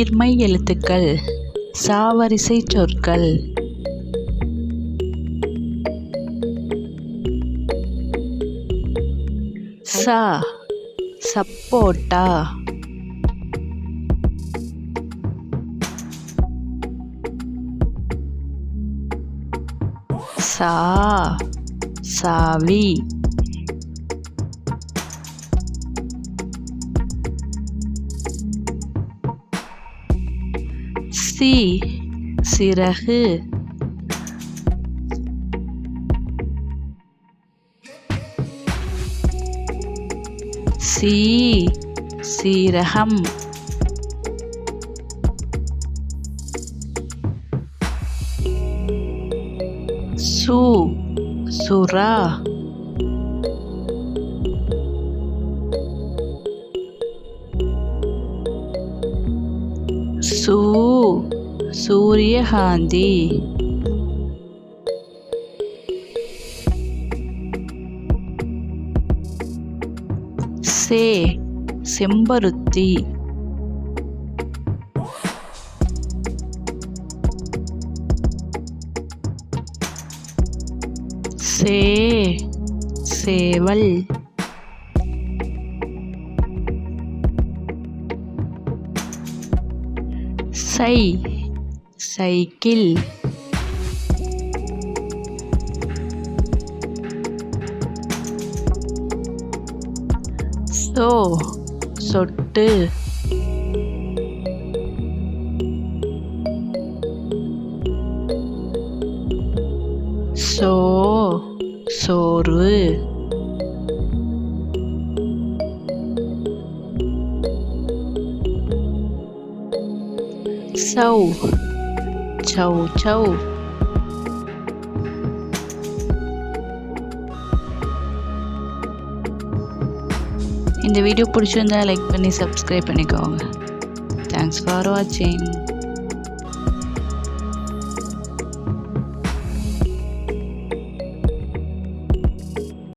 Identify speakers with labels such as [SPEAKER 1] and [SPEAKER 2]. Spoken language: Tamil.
[SPEAKER 1] உயிர்மெய் எழுத்துக்கள். சாவரிசை சொற்கள். சா சப்போட்டா. சா சாவி. சி சிறகு. சி சீரகம். சு சுறா. சு சூரியகாந்தி. சே செம்பருத்தி. சே சேவல். சை சைக்கிள். சோ சொட்டு. சோ சோர்வு. சௌ சௌ சௌ. இந்த வீடியோ பிடிச்சிருந்தா லைக் பண்ணி சப்ஸ்கிரைப் பண்ணிக்கோங்க. தேங்க்ஸ் ஃபார் வாட்சிங்.